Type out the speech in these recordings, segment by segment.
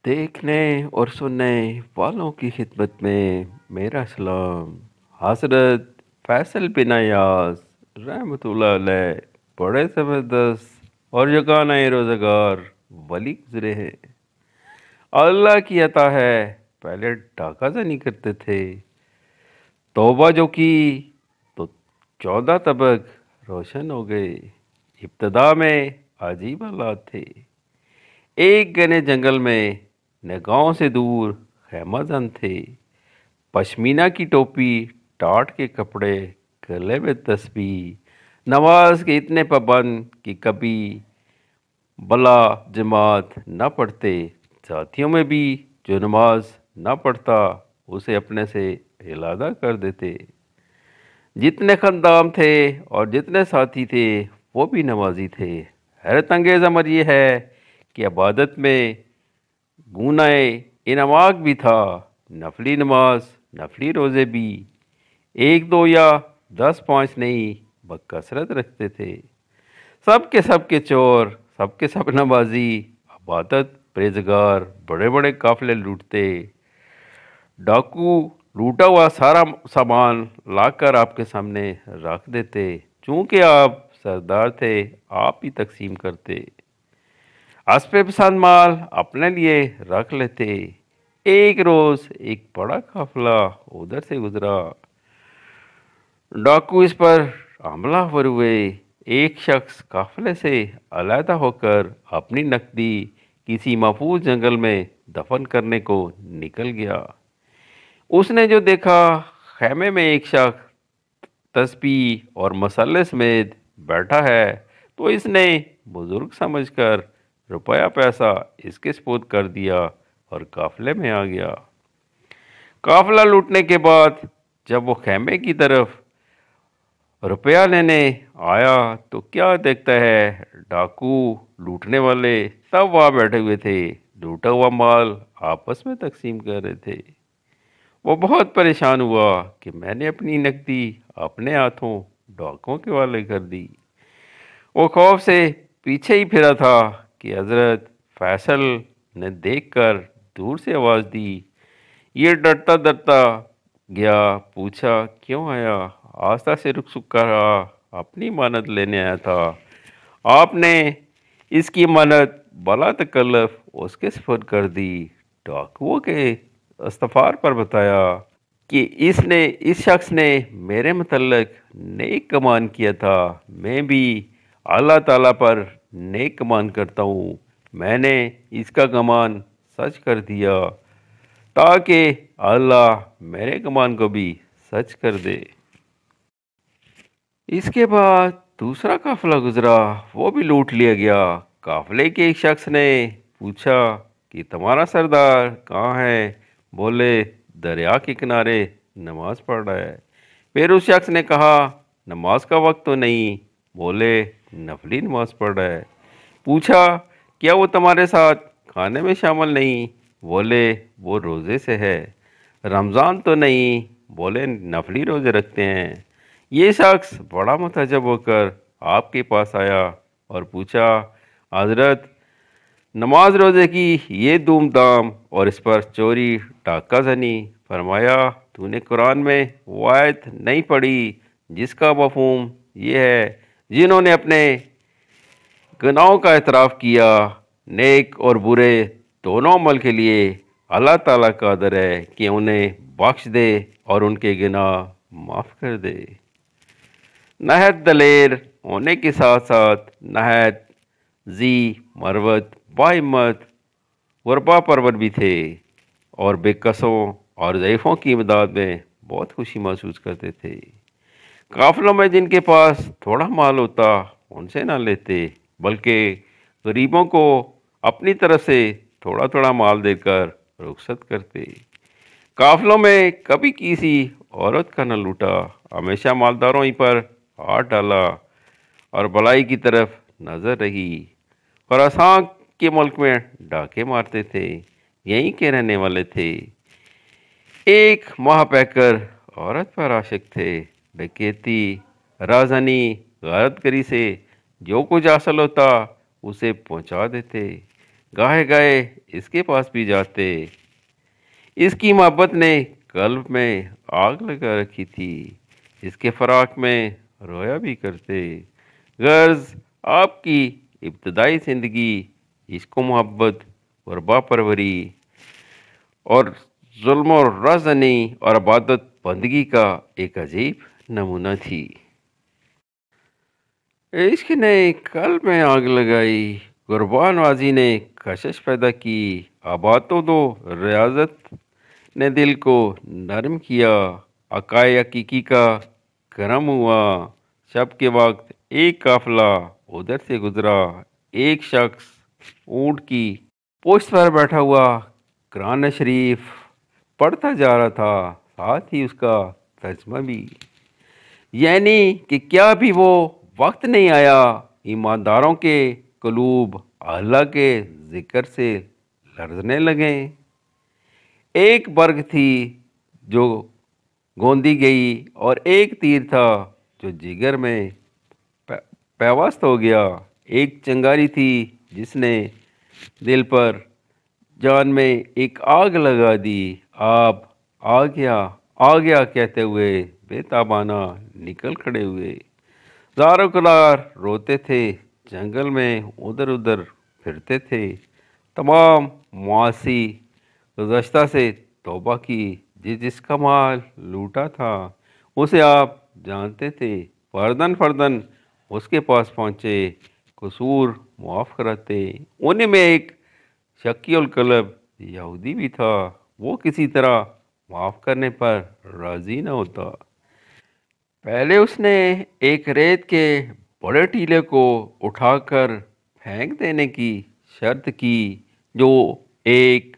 देखने और सुनने वालों की खिदमत में मेरा सलाम। हज़रत फैसल बिन यास रहमतुल्लाह अलैह बड़े ज़बरदस्त और यगाना रोज़गार वली गुज़रे हैं। अल्लाह की अता है, पहले डाका ज़नी करते थे, तौबा जो की तो 14 तबक रोशन हो गए। इब्तदा में अजीब हालात थे। एक घने जंगल में निगाहों से दूर खैमाजन थे। पश्मीना की टोपी, टाट के कपड़े, गले में तस्बीह, नमाज के इतने पाबंद कि कभी बला जमात न पढ़ते। साथियों में भी जो नमाज न पढ़ता उसे अपने से इलादा कर देते। जितने खंदाम थे और जितने साथी थे वो भी नमाजी थे। हैरत अंगेज़ अमर ये है कि इबादत में गुनाए इनमाक भी था। नफली नमाज, नफली रोज़े भी एक दो या 10 5 नहीं बकसरत रखते थे। सब के चोर, सब के सब नमाजी, इबादत परहेज़गार बड़े बड़े काफिले लूटते। डाकू लूटा हुआ सारा सामान लाकर आपके सामने रख देते। चूंकि आप सरदार थे, आप ही तकसीम करते। हस्बे पसंद माल अपने लिए रख लेते। एक रोज एक बड़ा काफिला उधर से गुजरा। डाकू इस पर हमलावर हुए। एक शख्स काफिले से अलहदा होकर अपनी नकदी किसी महफूज जंगल में दफन करने को निकल गया। उसने जो देखा, खैमे में एक शख्स तस्बीह और मसल्ले समेत बैठा है, तो इसने बुजुर्ग समझकर रुपया पैसा इसके स्पुर्द कर दिया और काफिले में आ गया। काफिला लूटने के बाद जब वो खैमे की तरफ रुपया लेने आया तो क्या देखता है, डाकू लूटने वाले सब वहाँ बैठे हुए थे। लूटा हुआ माल आपस में तकसीम कर रहे थे। वो बहुत परेशान हुआ कि मैंने अपनी नकदी अपने हाथों डाकुओं के वाले कर दी। वो खौफ से पीछे ही फिरा था कि हजरत फैसल ने देखकर दूर से आवाज़ दी। ये डरता डरता गया, पूछा क्यों आया। आस्था से रुक सुक्का रहा, अपनी मानत लेने आया था। आपने इसकी मानत बला तकल्लफ उसके सफर कर दी। डाकुओं के इस्तफार पर बताया कि इस शख्स ने मेरे मुतल्लक नेक कमान किया था। मैं भी अल्लाह ताला पर नेक कमान करता हूँ। मैंने इसका कमान सच कर दिया ताकि अल्लाह मेरे कमान को भी सच कर दे। इसके बाद दूसरा काफिला गुजरा, वो भी लूट लिया गया। काफिले के एक शख्स ने पूछा कि तुम्हारा सरदार कहाँ है। बोले दरिया के किनारे नमाज पढ़ रहा है। फिर उस शख्स ने कहा नमाज का वक्त तो नहीं। बोले नफली नमाज पढ़ रहा है। पूछा क्या वो तुम्हारे साथ खाने में शामिल नहीं। बोले वो रोज़े से है। रमज़ान तो नहीं। बोले नफली रोज़े रखते हैं। ये शख्स बड़ा मुतजब होकर आपके पास आया और पूछा हजरत नमाज रोज़े की ये धूमधाम और इस पर चोरी डाका जनी। फरमाया तूने कुरान में वो आयत नहीं पढ़ी जिसका मफहूम ये है, जिन्होंने अपने गुनाहों का एतराफ़ किया, नेक और बुरे दोनों अमल के लिए अल्लाह ताला कादिर है कि उन्हें बख्श दे और उनके गुनाह माफ़ कर दे। नहायत दलेर होने के साथ साथ नहायत जी मरवत बाहिम्मत गुरबा परवर भी थे और बेकसों और ज़ईफ़ों की इमदाद में बहुत खुशी महसूस करते थे। काफ़िलों में जिनके पास थोड़ा माल होता उनसे ना लेते, बल्कि गरीबों को अपनी तरफ से थोड़ा थोड़ा माल देकर रुखसत करते। काफ़िलों में कभी किसी औरत का न लूटा, हमेशा मालदारों ही पर हाथ डाला और भलाई की तरफ नज़र रही। खुरासान के मुल्क में डाके मारते थे, यहीं के रहने वाले थे। एक माह पैकर औरत पर आशिक थे। डकैती, राजनी, गैरतगरी से जो कुछ हासिल होता उसे पहुंचा देते। गाहे गाहे इसके पास भी जाते। इसकी मोहब्बत ने कल्ब में आग लगा रखी थी, इसके फराक में रोया भी करते। गर्ज आपकी इब्तदाई ज़िंदगी इश्क मोहब्बत और बापरवरी और जुल्म और रज़नी और इबादत बंदगी का एक अजीब नमूना थी। इश्क ने कल्ब में आग लगाई, कुर्बान वाजी ने कशिश पैदा की, आबाद तो दो रियाजत ने दिल को नरम किया, अकाए हकीकी का करम हुआ। शब के वक्त एक काफिला उधर से गुजरा, एक शख्स ऊंट की पोस्ट पर बैठा हुआ कुरान शरीफ पढ़ता जा रहा था, साथ ही उसका तर्जमा भी। यानी कि क्या भी वो वक्त नहीं आया ईमानदारों के कलूब अल्लाह के जिक्र से लरजने लगे। एक बर्ग थी जो गोंदी गई और एक तीर था जो जिगर में पैवस्त हो गया। एक चिंगारी थी जिसने दिल पर जान में एक आग लगा दी। आप आ गया कहते हुए बेताबाना निकल खड़े हुए। ज़ारो कलार रोते थे, जंगल में उधर उधर फिरते थे। तमाम मुआसी गुज़श्ता से तौबा की, जिसका माल लूटा था उसे आप जानते थे। फर्दन फर्दन उसके पास पहुँचे, कसूर मुआफ़ कराते। उन्हीं में एक शक्की उल कलब यहूदी भी था, वो किसी तरह माफ़ करने पर राज़ी न होता। पहले उसने एक रेत के बड़े टीले को उठाकर फेंक देने की शर्त की, जो एक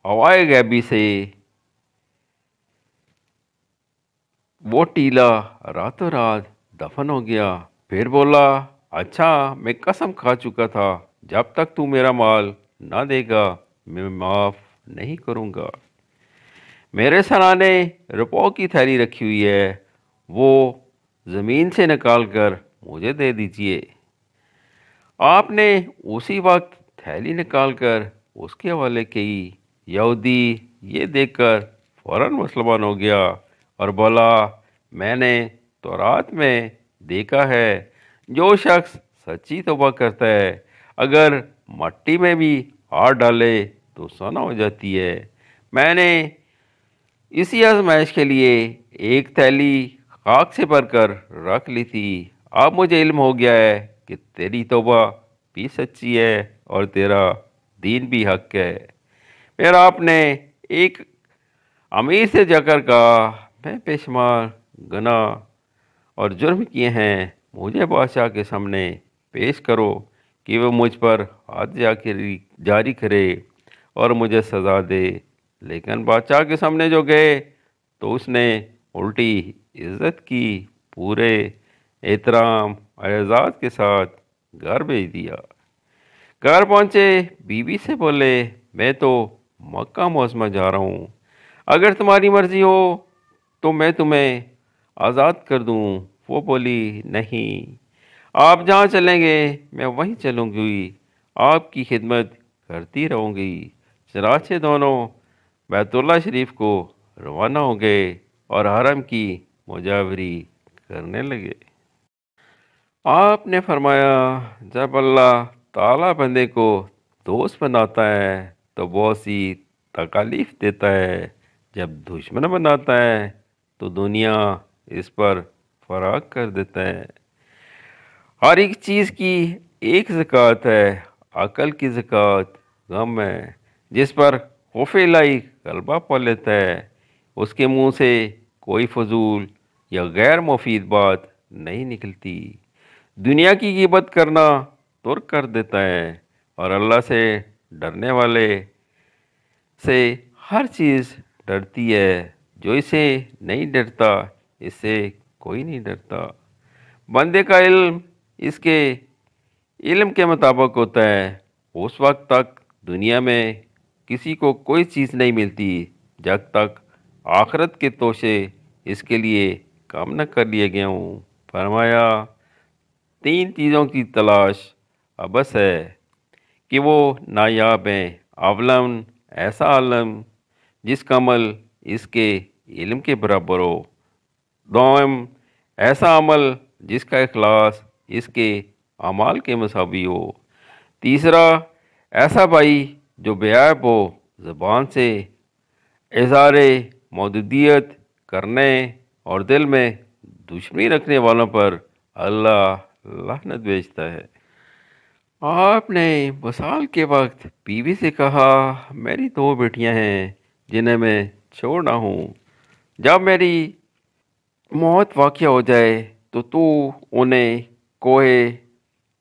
हवाए गैबी से वो टीला रातों रात दफन हो गया। फिर बोला, अच्छा मैं कसम खा चुका था, जब तक तू मेरा माल ना देगा मैं माफ़ नहीं करूँगा। मेरे सराहने रुपयों की थैली रखी हुई है, वो ज़मीन से निकाल कर मुझे दे दीजिए। आपने उसी वक्त थैली निकाल कर उसके हवाले की। यहूदी ये देखकर फौरन मुसलमान हो गया और बोला, मैंने तौरात में देखा है, जो शख्स सच्ची तौबा करता है अगर मट्टी में भी हाथ डाले तो सोना हो जाती है। मैंने इसी आजमाइश के लिए एक थैली खाक से भरकर रख ली थी। अब मुझे इल्म हो गया है कि तेरी तौबा भी सच्ची है और तेरा दीन भी हक है। फिर आपने एक अमीर से जाकर कहा, मैं बेशुमार गुनाह और जुर्म किए हैं, मुझे बादशाह के सामने पेश करो कि वो मुझ पर हाथ जारी करे और मुझे सज़ा दे। लेकिन बादशाह के सामने जो गए तो उसने उल्टी इज्जत की, पूरे एहतराम और एजाज़ के साथ घर भेज दिया। घर पहुँचे बीवी से बोले, मैं तो मक्का मौसम जा रहा हूँ, अगर तुम्हारी मर्जी हो तो मैं तुम्हें आज़ाद कर दूँ। वो बोली, नहीं, आप जहाँ चलेंगे मैं वहीं चलूँगी, आपकी खिदमत करती रहूँगी। चनाचे दोनों बैतुल्लाह शरीफ को रवाना हो गए और हरम की मुजावरी करने लगे। आपने फरमाया, जब अल्लाह ताला बंदे को दोस्त बनाता है तो बहुत सी तकालीफ देता है, जब दुश्मन बनाता है तो दुनिया इस पर फराग कर देता है। हर एक चीज़ की एक ज़कात है, अकल की ज़कात गम है। जिस पर खौफ इलाही गलबा पा लेता है उसके मुंह से कोई फजूल या गैर मुफीद बात नहीं निकलती। दुनिया की गिबत करना तुर्क कर देता है और अल्लाह से डरने वाले से हर चीज़ डरती है। जो इसे नहीं डरता इससे कोई नहीं डरता। बंदे का इल्म इसके इल्म के मुताबिक होता है। उस वक्त तक दुनिया में किसी को कोई चीज़ नहीं मिलती जब तक आखरत के तोशे इसके लिए काम न कर लिए गए हों। फरमाया, तीन चीज़ों की तलाश अबस है, کہ وہ نایاب ہیں۔ اولم، ایسا عالم جس کا عمل اس کے علم کے برابر ہو۔ دوم، ایسا عمل جس کا اخلاص اس کے اعمال کے مساوی ہو۔ تیسرا، ایسا بھائی جو بے عیب ہو، زبان سے اظہار مودودیت کرنے اور دل میں دشمنی رکھنے والوں پر اللہ لعنت بھیجتا ہے۔ آپ نے وصال کے وقت بیوی سے کہا، میری دو بیٹیاں ہیں جنہیں میں چھوڑ رہا ہوں۔ جب میری موت واقع ہو جائے تو انہیں کوہ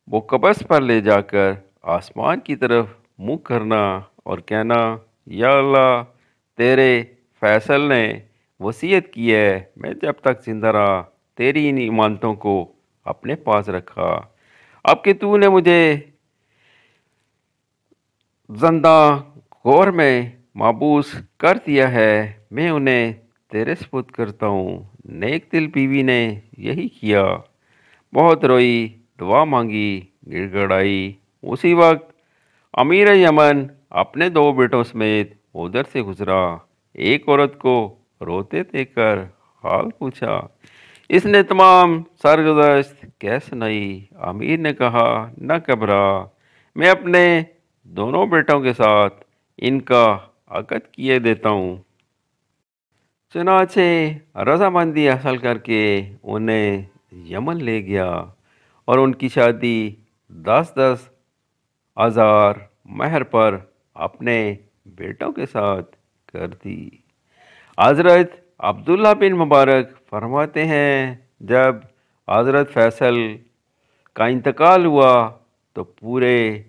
مقبس پر لے جا کر آسمان کی طرف منہ کرنا اور کہنا، یا اللہ، تیرے فیصل نے وصیت کی ہے، میں جب تک زندہ رہا تیری ان امانتوں کو اپنے پاس رکھا۔ اب کہ تو نے مجھے زندہ غور میں محبوس کر دیا ہے، میں انہیں تیرے سپرد کرتا ہوں۔ نیک دل بیوی نے یہی کیا، بہت روئی، دعا مانگی، گڑ گڑائی۔ اسی وقت امیر یمن اپنے دو بیٹوں سمیت ادھر سے گزرا۔ ایک عورت کو روتے دیکھ کر حال پوچھا۔ اس نے تمام سرگزشت کہہ سنائی۔ امیر نے کہا، نہ گھبرا، میں اپنے دونوں بیٹوں کے ساتھ ان کا عقد کیے دیتا ہوں۔ چنانچہ رضامندی حاصل کر کے انہیں یمن لے گیا اور ان کی شادی 10,000 مہر پر اپنے بیٹوں کے ساتھ کر دی۔ حضرت عبداللہ بن مبارک فرماتے ہیں، جب حضرت فیصل کا انتقال ہوا تو پورے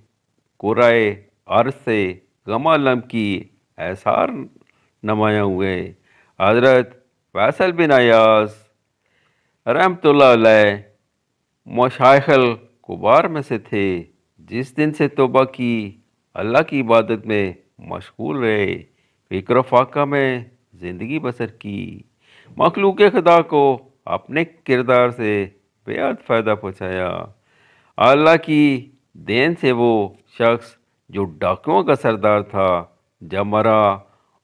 قرائے ارض سے غم عالم کی اثار نمایاں ہوئے۔ حضرت فیصل بن ایاز رحمۃ اللہ علیہ مشائخ الکبار میں سے تھے۔ جس دن سے توبہ کی، اللہ کی عبادت میں مشغول رہے، فکر و فاقہ میں زندگی بسر کی، مخلوق خدا کو اپنے کردار سے بے حد فائدہ پہنچایا۔ اللہ کی دین سے وہ شخص جو ڈاکوؤں کا سردار تھا، جب مرا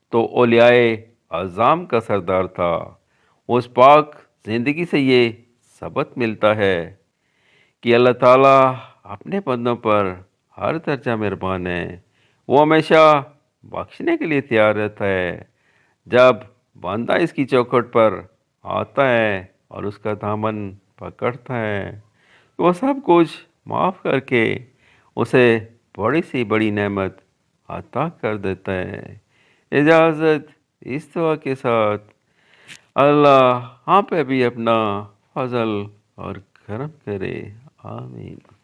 تو اولیاء اعظام کا سردار تھا۔ اس پاک زندگی سے یہ ثبت ملتا ہے کہ اللہ تعالیٰ اپنے بندوں پر ہر درجہ مہربان ہے۔ وہ ہمیشہ بخشنے کے لیے تیار رہتا ہے۔ جب بندہ اس کی چوکھٹ پر آتا ہے اور اس کا دامن پکڑتا ہے تو وہ سب کچھ معاف کر کے اسے بڑی سی بڑی نعمت عطا کر دیتا ہے۔ اجازت اس دعا کے ساتھ، اللہ ہم پہ بھی اپنا فضل اور کرم کرے، آمین۔